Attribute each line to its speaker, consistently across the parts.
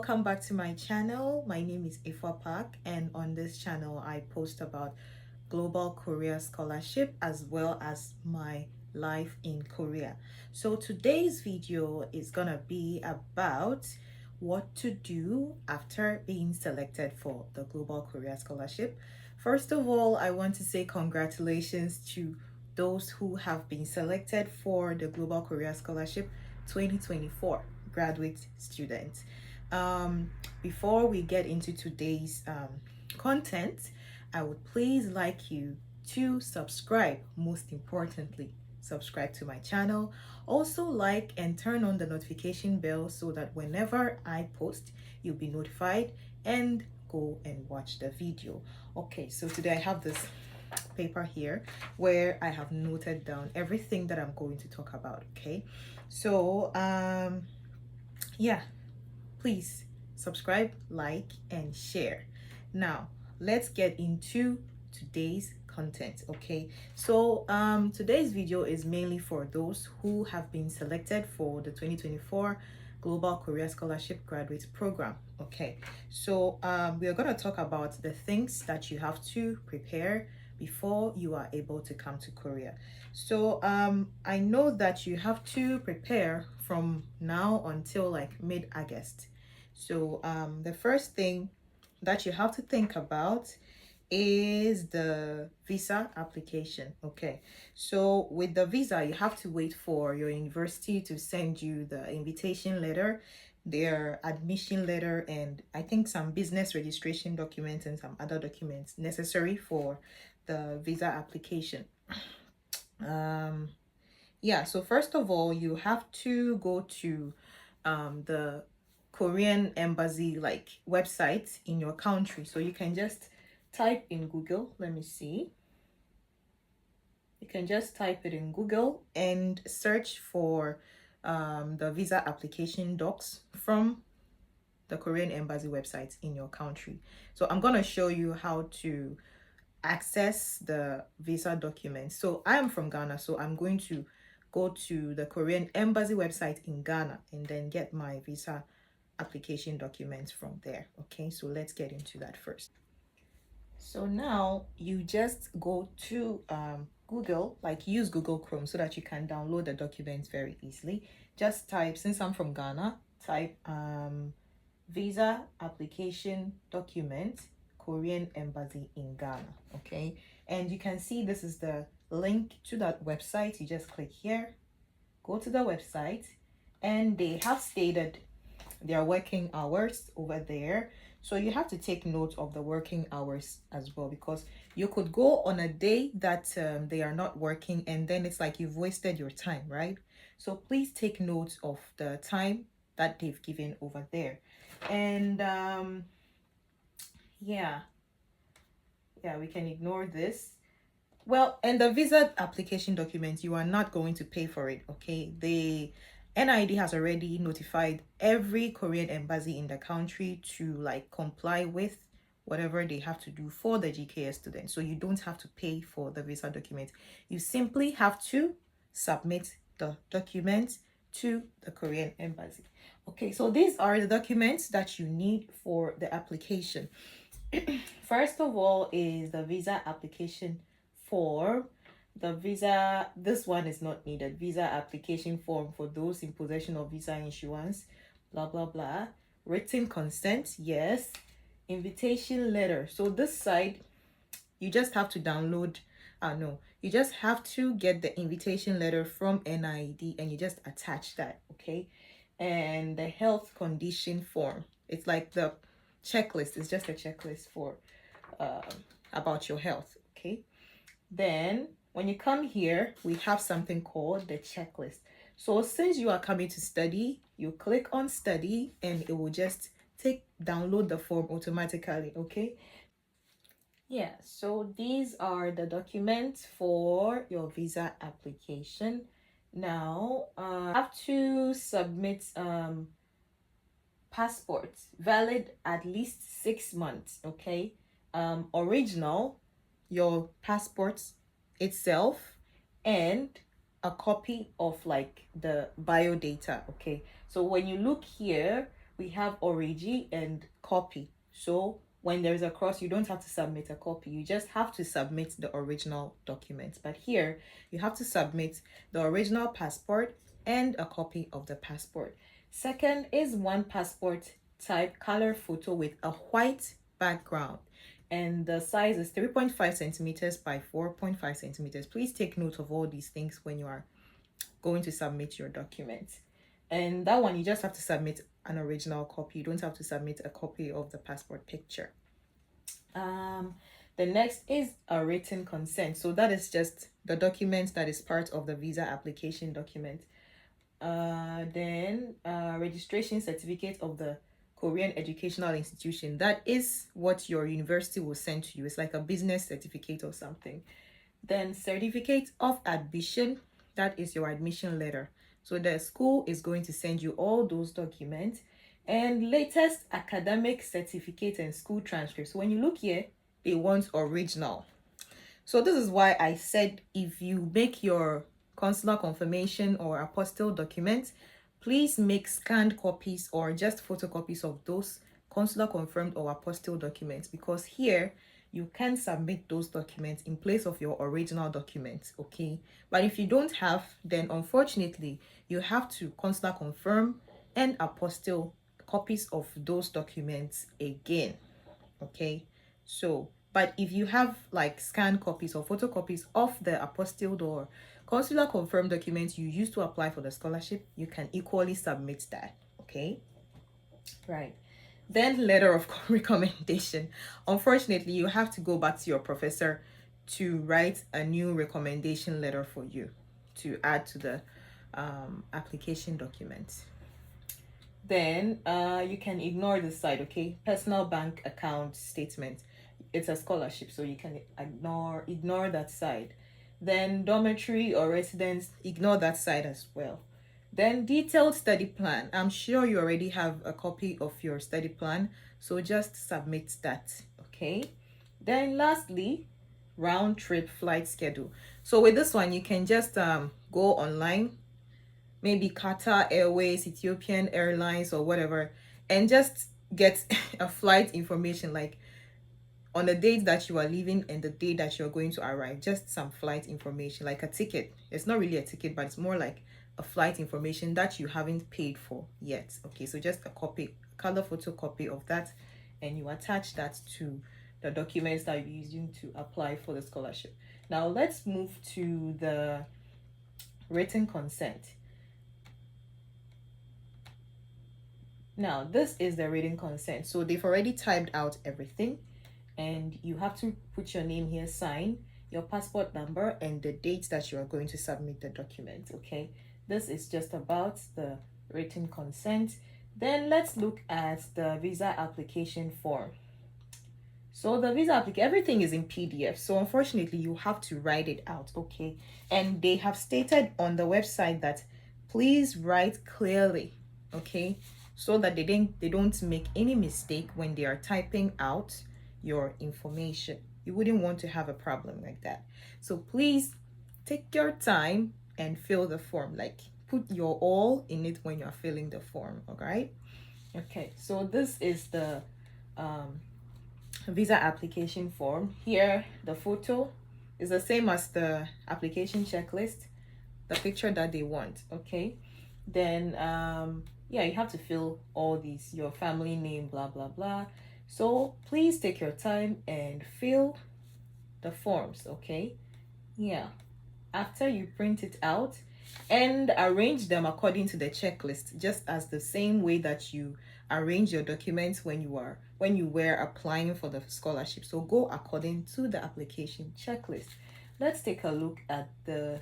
Speaker 1: welcome back to my channel. My name is Ifwa Park, and on this channel I post about global Korea scholarship as well as my life in Korea. So today's video is gonna be about what to do after being selected for the global Korea scholarship. First of all, I want to say congratulations to those who have been selected for the global Korea scholarship 2024 graduate students. Before we get into today's content, I would please like you to subscribe. Most importantly, subscribe to my channel. Also like and turn on the notification bell so that whenever I post, you'll be notified, and go and watch the video. Okay, so today I have this paper here where I have noted down everything that I'm going to talk about. Okay, so yeah, please subscribe, like, and share. Now let's get into today's content. Okay, so today's video is mainly for those who have been selected for the 2024 Global Korea Scholarship Graduate Program. Okay, so we are going to talk about the things that you have to prepare before you are able to come to Korea. So I know that you have to prepare from now until like mid-August. So the first thing that you have to think about is the visa application. Okay, so with the visa, you have to wait for your university to send you the invitation letter, their admission letter, and I think some business registration documents and some other documents necessary for the visa application. Yeah, so first of all, you have to go to the Korean embassy like website in your country. So you can just type in Google. Let me see. You can just type it in Google and search for the visa application docs from the Korean embassy website in your country. So I'm going to show you how to access the visa documents. So I am from Ghana, so I'm going to go to the Korean embassy website in Ghana and then get my visa application documents from there. Okay, so let's get into that first. So now you just go to Google, like use Google Chrome so that you can download the documents very easily. Just type, since I'm from Ghana, type visa application document Korean embassy in Ghana. Okay, and you can see this is the link to that website. You just click here, go to the website, and they have stated their working hours over there. So you have to take note of the working hours as well, because you could go on a day that they are not working, and then it's like you've wasted your time, right? So please take note of the time that they've given over there. And yeah, we can ignore this. Well, and the visa application documents, you are not going to pay for it. Okay, the NID has already notified every Korean embassy in the country to like comply with whatever they have to do for the GKS students. So you don't have to pay for the visa document. You simply have to submit the documents to the Korean embassy. Okay, so these are the documents that you need for the application. First of all is the visa application form. The visa, this one is not needed. Visa application form for those in possession of visa issuance, blah blah blah. Written consent, yes. Invitation letter. So this side, you just have to download. No, you just have to get the invitation letter from NID and you just attach that. Okay, and the health condition form. It's like the checklist. It's just a checklist for about your health. Okay, then when you come here, we have something called the checklist. So since you are coming to study, you click on study and it will just download the form automatically. Okay, yeah, so these are the documents for your visa application. Now I have to submit passports valid at least 6 months. Okay, original, your passport itself, and a copy of like the bio data. Okay, so when you look here, we have origi and copy. So when there's a cross, you don't have to submit a copy. You just have to submit the original document. But here, you have to submit the original passport and a copy of the passport. Second is one passport type color photo with a white background. And the size is 3.5 centimeters by 4.5 centimeters. Please take note of all these things when you are going to submit your document. And that one, you just have to submit an original copy. You don't have to submit a copy of the passport picture. The next is a written consent. So that is just the document that is part of the visa application document. Then registration certificate of the Korean educational institution. That is what your university will send to you. It's like a business certificate or something. Then certificate of admission. That is your admission letter. So the school is going to send you all those documents. And latest academic certificate and school transcripts. So when you look here, they want original. So this is why I said if you make your consular confirmation or apostille documents, please make scanned copies or just photocopies of those consular confirmed or apostille documents, because here you can submit those documents in place of your original documents, okay? But if you don't have, then unfortunately you have to consular confirm and apostille copies of those documents again, okay? So but if you have like scanned copies or photocopies of the apostilled or consular confirmed documents you used to apply for the scholarship, you can equally submit that, okay? Right. Then letter of recommendation. Unfortunately, you have to go back to your professor to write a new recommendation letter for you to add to the application document. Then you can ignore this side, okay? Personal bank account statement. It's a scholarship, so you can ignore that side. Then dormitory or residence, ignore that side as well. Then detailed study plan. I'm sure you already have a copy of your study plan, so just submit that, okay? Then lastly, round trip flight schedule. So with this one, you can just go online, maybe Qatar Airways, Ethiopian Airlines, or whatever, and just get a flight information, like on the date that you are leaving and the date that you're going to arrive, just some flight information, like a ticket. It's not really a ticket, but it's more like a flight information that you haven't paid for yet, okay? So just a copy, color photocopy of that, and you attach that to the documents that you're using to apply for the scholarship. Now let's move to the written consent. Now this is the written consent. So they've already typed out everything, and you have to put your name here, sign, your passport number, and the date that you are going to submit the document, okay? This is just about the written consent. Then let's look at the visa application form. So the visa application, everything is in PDF. So unfortunately, you have to write it out, okay? And they have stated on the website that please write clearly, okay? So that they don't make any mistake when they are typing out your information. You wouldn't want to have a problem like that. So please take your time and fill the form, like put your all in it when you're filling the form, all right? Okay, so this is the visa application form. Here the photo is the same as the application checklist, the picture that they want, okay? Then yeah, you have to fill all these, your family name, blah blah blah. So please take your time and fill the forms, okay? Yeah, after you print it out and arrange them according to the checklist, just as the same way that you arrange your documents when you were applying for the scholarship. So go according to the application checklist. Let's take a look at the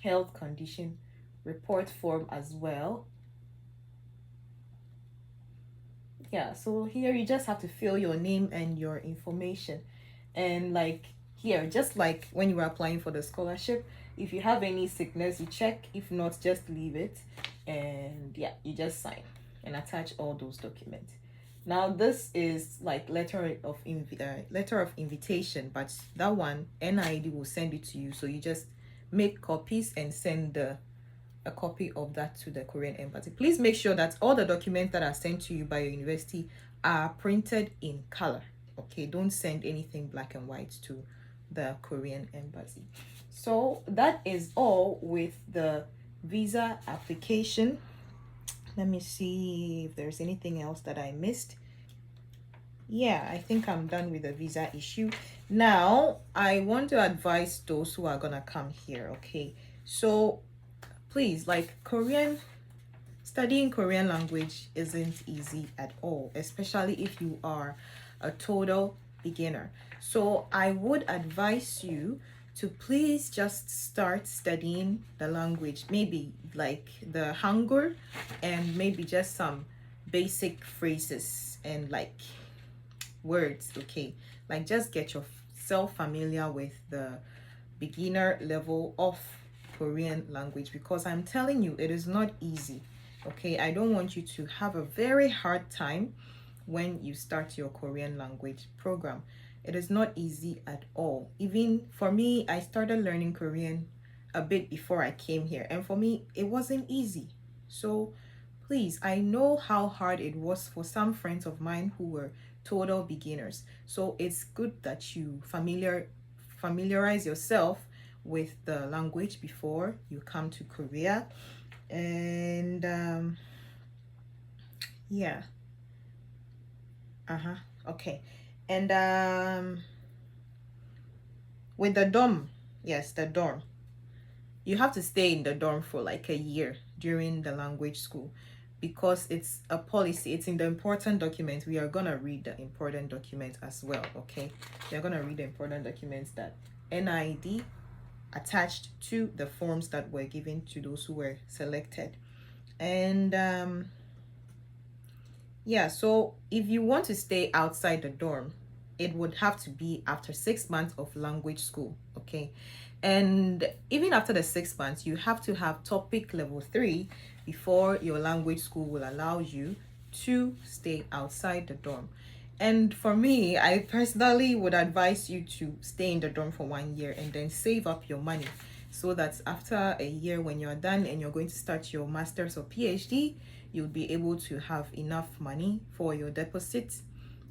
Speaker 1: health condition report form as well. Yeah, so here you just have to fill your name and your information, and like here, just like when you were applying for the scholarship, if you have any sickness you check, if not, just leave it, and yeah, you just sign and attach all those documents. Now this is like letter of invitation, but that one NID will send it to you, so you just make copies and send the a copy of that to the Korean embassy. Please make sure that all the documents that are sent to you by your university are printed in color. Okay, don't send anything black and white to the Korean embassy. So that is all with the visa application. Let me see if there's anything else that I missed. Yeah, I think I'm done with the visa issue. Now, I want to advise those who are gonna come here, okay? So please, like, studying Korean language isn't easy at all, especially if you are a total beginner. So I would advise you to please just start studying the language, maybe like the Hangul and maybe just some basic phrases and like words, okay? Like, just get yourself familiar with the beginner level of Korean language, because I'm telling you, it is not easy. Okay, I don't want you to have a very hard time when you start your Korean language program. It is not easy at all. Even for me, I started learning Korean a bit before I came here, and for me, it wasn't easy. So please, I know how hard it was for some friends of mine who were total beginners. So it's good that you familiarize yourself with the language before you come to Korea. And yeah. Okay. And with the dorm, yes, the dorm, you have to stay in the dorm for like a year during the language school, because it's a policy. It's in the important document. We are gonna read the important document as well. Okay, we are gonna read the important documents that NID attached to the forms that were given to those who were selected. And yeah, so if you want to stay outside the dorm, it would have to be after 6 months of language school. Okay, and even after the 6 months, you have to have topic level 3 before your language school will allow you to stay outside the dorm. And for me, I personally would advise you to stay in the dorm for 1 year and then save up your money, so that after a year, when you're done and you're going to start your master's or PhD, you'll be able to have enough money for your deposits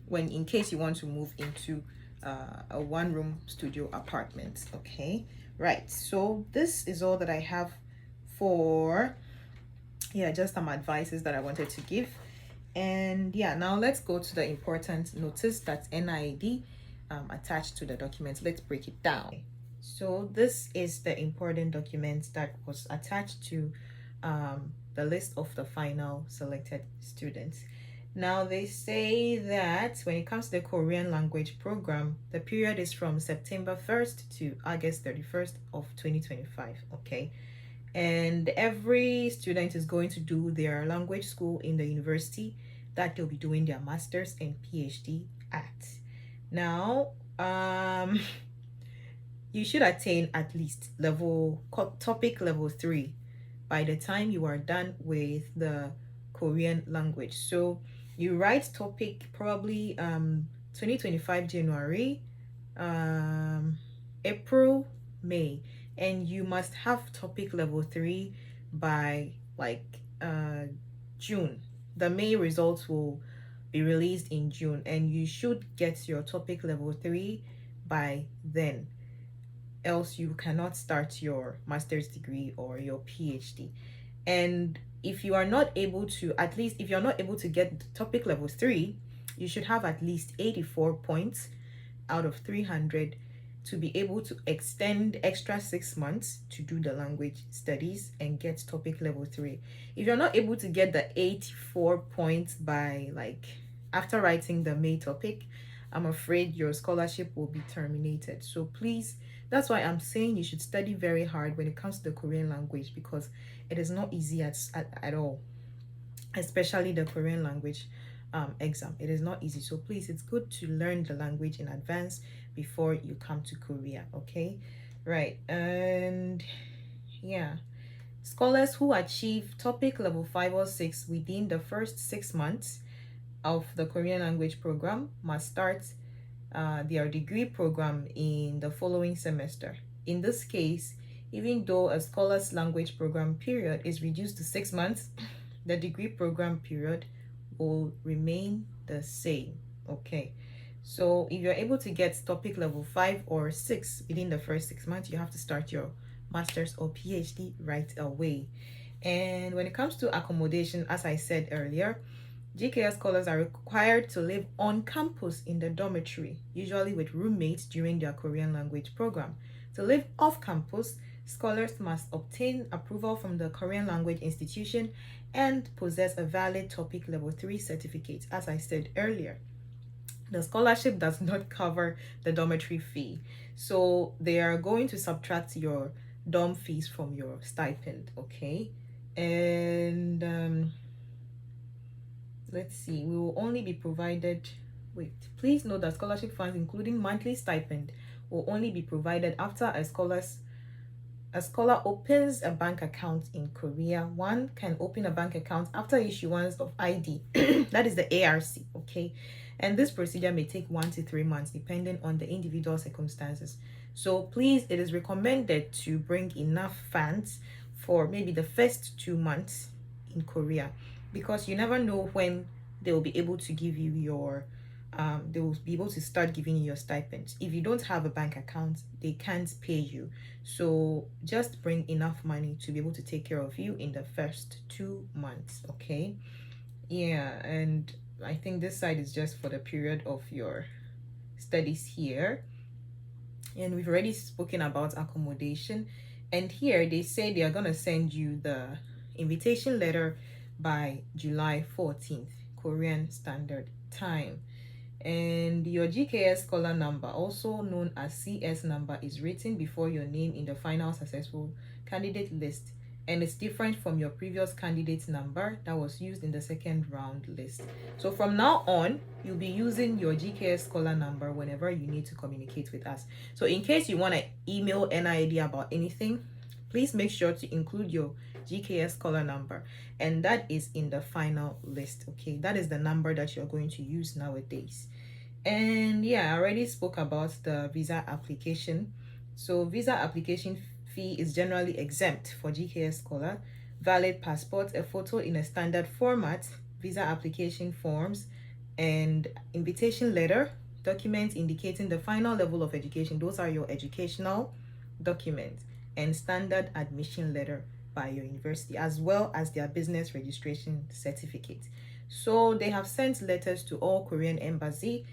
Speaker 1: when, in case you want to move into a one-room studio apartment. Okay, right, so this is all that I have for, yeah, just some advices that I wanted to give. And yeah, now let's go to the important notice that NID attached to the document. Let's break it down. So this is the important document that was attached to the list of the final selected students. Now they say that when it comes to the Korean language program, the period is from September 1st to August 31st of 2025. Okay, and every student is going to do their language school in the university that they'll be doing their master's and PhD at. Now you should attain at least topic level 3 by the time you are done with the Korean language. So you write topic probably 2025 January, April, May, and you must have topic level 3 by like June. The May results will be released in June, and you should get your topic level 3 by then, else you cannot start your master's degree or your PhD. And if you are not able to, at least if you're not able to get topic level 3, you should have at least 84 points out of 300 to be able to extend extra 6 months to do the language studies and get topic level 3. If you're not able to get the 84 points by like after writing the May topic, I'm afraid your scholarship will be terminated. So please, that's why I'm saying you should study very hard when it comes to the Korean language, because it is not easy at all, especially the Korean language exam. It is not easy. So please, it's good to learn the language in advance before you come to Korea. Okay, right. And yeah, scholars who achieve topic level 5 or 6 within the first 6 months of the Korean language program must start their degree program in the following semester. In this case, Even though a scholar's language program period is reduced to 6 months, the degree program period will remain the same. Okay, so if you're able to get topic level 5 or 6 within the first 6 months, you have to start your master's or PhD right away. And when it comes to accommodation, as I said earlier, GKS scholars are required to live on campus in the dormitory, usually with roommates during their Korean language program. To live off campus, scholars must obtain approval from the Korean language institution and possess a valid topic level 3 certificate, as I said earlier. The scholarship does not cover the dormitory fee, so they are going to subtract your dorm fees from your stipend, okay? And let's see, we will only be provided, please note that scholarship funds, including monthly stipend, will only be provided after a scholar opens a bank account in Korea. One can open a bank account after issuance of ID, that is the ARC, okay? And this procedure may take 1 to 3 months depending on the individual circumstances. So please, it is recommended to bring enough funds for maybe the first 2 months in Korea, because you never know when they will be able to give you your they will be able to start giving you your stipends. If you don't have a bank account, they can't pay you. So just bring enough money to be able to take care of you in the first 2 months, okay? Yeah, and I think this side is just for the period of your studies here. And we've already spoken about accommodation, and here they say they are going to send you the invitation letter by July 14th Korean Standard Time. And your GKS scholar number, also known as CS number, is written before your name in the final successful candidate list, and it's different from your previous candidate number that was used in the second round list. So from now on, you'll be using your GKS scholar number whenever you need to communicate with us. So in case you want to email NID about anything, please make sure to include your GKS scholar number, and that is in the final list, okay? That is the number that you're going to use nowadays. And yeah, I already spoke about the visa application. So visa application fee is generally exempt for GKS scholar. Valid passport, a photo in a standard format, visa application forms, and invitation letter, documents indicating the final level of education. Those are your educational documents, and standard admission letter by your university, as well as their business registration certificate. So they have sent letters to all Korean embassy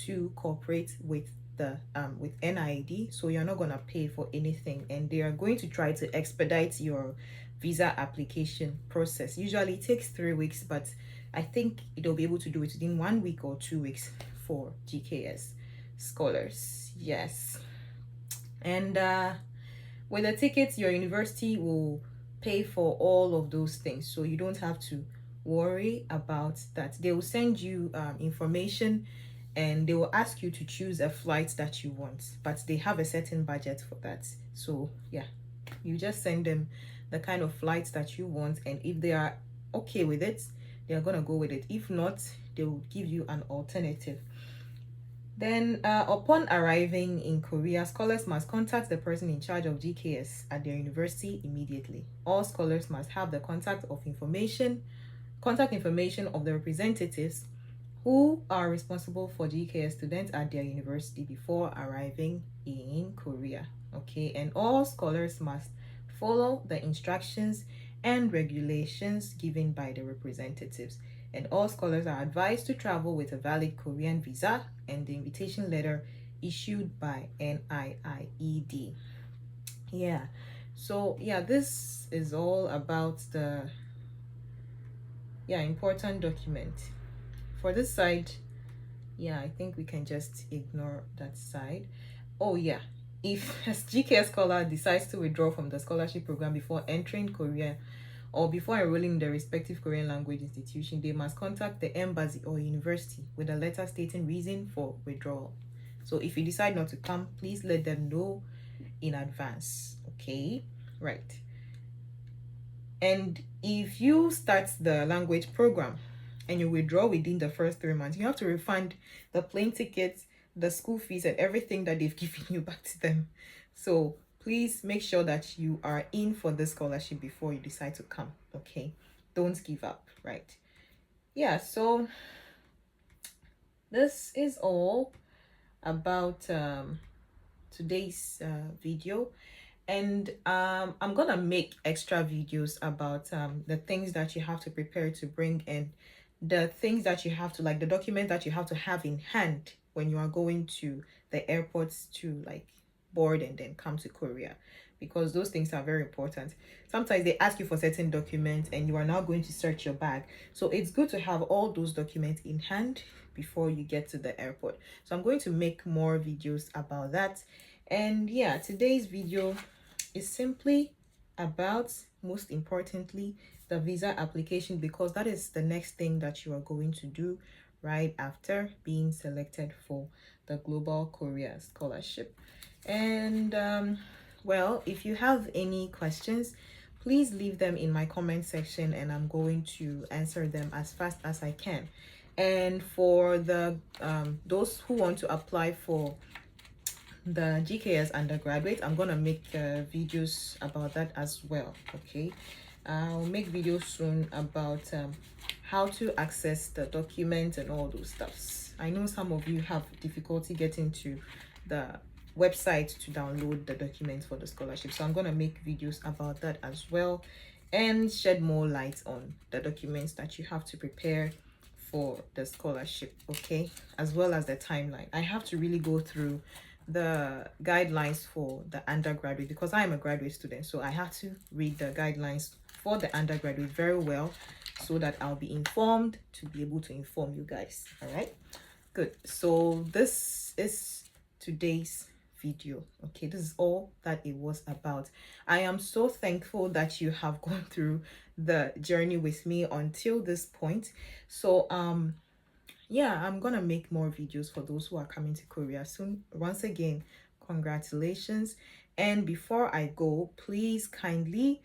Speaker 1: to cooperate with the with NID, so you're not gonna pay for anything, and they are going to try to expedite your visa application process. Usually it takes 3 weeks, but I think it'll be able to do it within 1 week or 2 weeks for GKS scholars. Yes. And with the tickets, your university will pay for all of those things, so you don't have to worry about that. They will send you information, and they will ask you to choose a flight that you want, but they have a certain budget for that. So yeah, you just send them the kind of flights that you want, and if they are okay with it, they are gonna go with it. If not, they will give you an alternative. Then upon arriving in Korea, scholars must contact the person in charge of GKS at their university immediately. All scholars must have the contact information of the representatives who are responsible for GKS students at their university before arriving in Korea. Okay, and all scholars must follow the instructions and regulations given by the representatives. And all scholars are advised to travel with a valid Korean visa and the invitation letter issued by NIIED. Yeah, so yeah, this is all about the important document. For this side, yeah, I think we can just ignore that side. Oh yeah, if a GKS scholar decides to withdraw from the scholarship program before entering Korea or before enrolling in the respective Korean language institution, they must contact the embassy or university with a letter stating reason for withdrawal. So if you decide not to come, please let them know in advance, okay? Right. And if you start the language program and you withdraw within the first 3 months, you have to refund the plane tickets, the school fees, and everything that they've given you back to them. So please make sure that you are in for the scholarship before you decide to come. Okay, don't give up, right? Yeah, so this is all about today's video. And I'm gonna make extra videos about the things that you have to prepare to bring in, the things that you have to, like the document that you have to have in hand when you are going to the airports to like board and then come to Korea, because those things are very important. Sometimes they ask you for certain documents and you are now going to search your bag, so it's good to have all those documents in hand before you get to the airport. So I'm going to make more videos about that. And yeah, today's video is simply about, most importantly, the visa application, because that is the next thing that you are going to do right after being selected for the Global Korea Scholarship. And well, if you have any questions, please leave them in my comment section and I'm going to answer them as fast as I can. And for the those who want to apply for the GKS undergraduate, I'm gonna make videos about that as well. Okay, I'll make videos soon about how to access the documents and all those stuffs. I know some of you have difficulty getting to the website to download the documents for the scholarship, so I'm gonna make videos about that as well and shed more light on the documents that you have to prepare for the scholarship. Okay, as well as the timeline. I have to really go through the guidelines for the undergraduate because I'm a graduate student, so I have to read the guidelines for the undergraduate very well so that I'll be informed to be able to inform you guys. All right, good. So this is today's video. Okay, this is all that it was about. I am so thankful that you have gone through the journey with me until this point. So yeah, I'm gonna make more videos for those who are coming to Korea soon. Once again, congratulations. And before I go, please kindly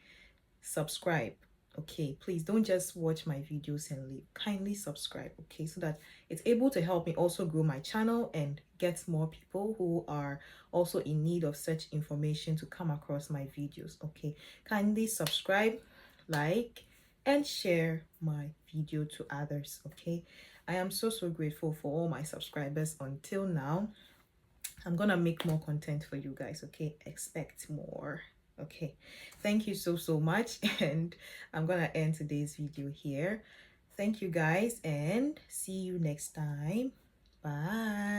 Speaker 1: subscribe. Okay, please don't just watch my videos and leave. Kindly subscribe, okay, so that it's able to help me also grow my channel and get more people who are also in need of such information to come across my videos. Okay, kindly subscribe, like, and share my video to others. Okay, I am so grateful for all my subscribers until now. I'm gonna make more content for you guys. Okay, expect more. Okay, thank you so much, and I'm gonna end today's video here. Thank you guys, and see you next time. Bye.